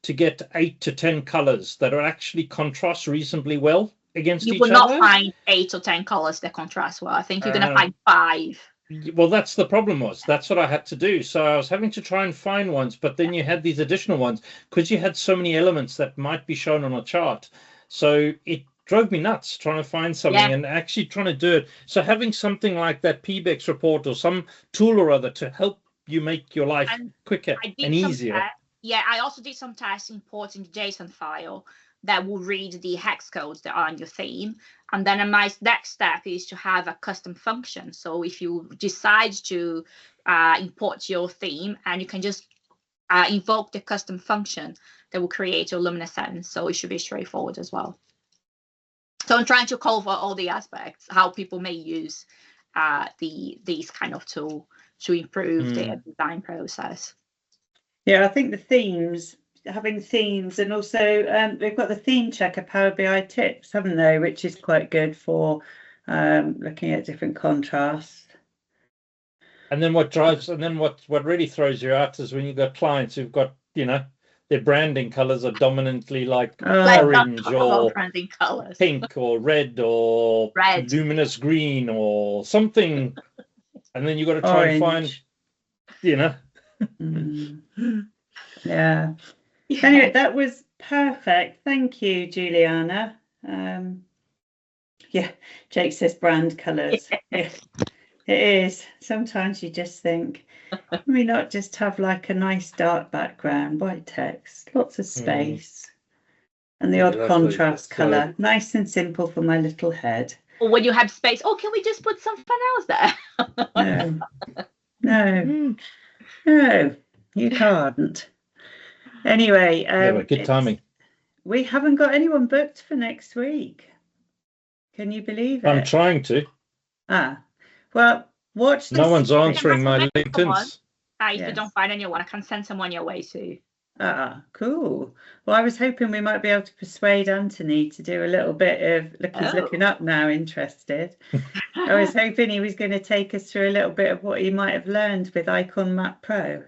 to get 8 to 10 colors that are actually contrast reasonably well against each other. You will not find 8 or 10 colors that contrast well. I think you're going to find 5. Well, that's the problem that's what I had to do. So I was having to try and find ones, but then you had these additional ones because you had so many elements that might be shown on a chart. So it drove me nuts trying to find something and actually trying to do it. So having something like that PBEX report or some tool or other to help you make your life quicker and easier. I also did some tests importing the JSON file that will read the hex codes that are on your theme. And then my next step is to have a custom function. So if you decide to import your theme, and you can just invoke the custom function that will create your luminescence. So it should be straightforward as well. So I'm trying to cover all the aspects, how people may use these kind of tool to improve their design process. Yeah, I think having themes, and also they've got the theme checker Power BI tips, haven't they, which is quite good for looking at different contrasts. And then what really throws you out is when you've got clients who've got, their branding colors are dominantly like orange or pink or red or luminous green or something. And then you've got to try and find, Yeah. Anyway, that was perfect. Thank you, Juliana. Jake says brand colours. Yeah, it is. Sometimes you just think, can we not just have like a nice dark background, white text, lots of space, and the odd contrast colour. Nice and simple for my little head. Or when you have space, can we just put something else there? No, you can't. Anyway, good timing. We haven't got anyone booked for next week. Can you believe it? I'm trying to. Well, watch this. No one's answering my LinkedIn's. If you don't find anyone, I can send someone your way too. Cool. Well, I was hoping we might be able to persuade Anthony to do a little bit of he's looking up now, interested. I was hoping he was going to take us through a little bit of what he might have learned with Icon Map Pro.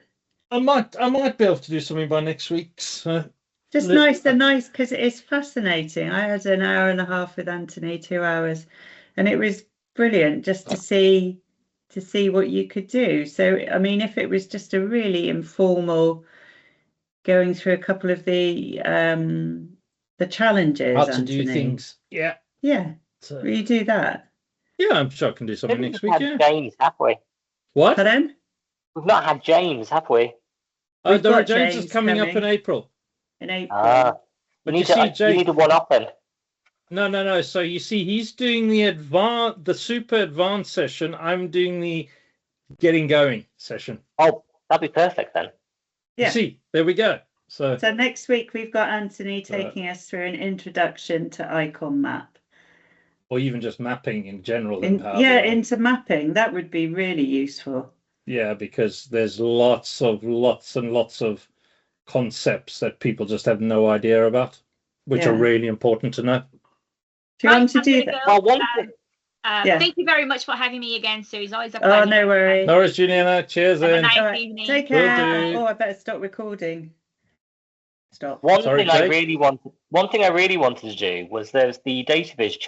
I might be able to do something by next week. Just nice because it is fascinating. I had an hour and a half with Anthony, 2 hours, and it was brilliant just to see what you could do. So, I mean, if it was just a really informal going through a couple of the challenges. How to Anthony. do things. Yeah. Yeah. So, Will you do that? yeah, I'm sure I can do something next week. Yeah. James, have we? What? Pardon? We've not had James, have we? We've Dora got Jones James is coming up in April. In April. But you you see, Jake, you need a one-off then. No. So you see, he's doing the super advanced session. I'm doing the getting going session. Oh, that'd be perfect then. Yeah. You see, there we go. So next week we've got Anthony taking us through an introduction to icon map. Or even just mapping in general. In Power BI. Into mapping. That would be really useful. Yeah, because there's lots and lots of concepts that people just have no idea about, which are really important to know. Do you want to do that? Well, one thing. Thank you very much for having me again, Sue. It's always a pleasure. Oh, no worries. No worries, Juliana. Cheers. Have a Then. nice evening. Take care. Oh, I better stop recording. Stop. One thing I really wanted to do was there's the data viz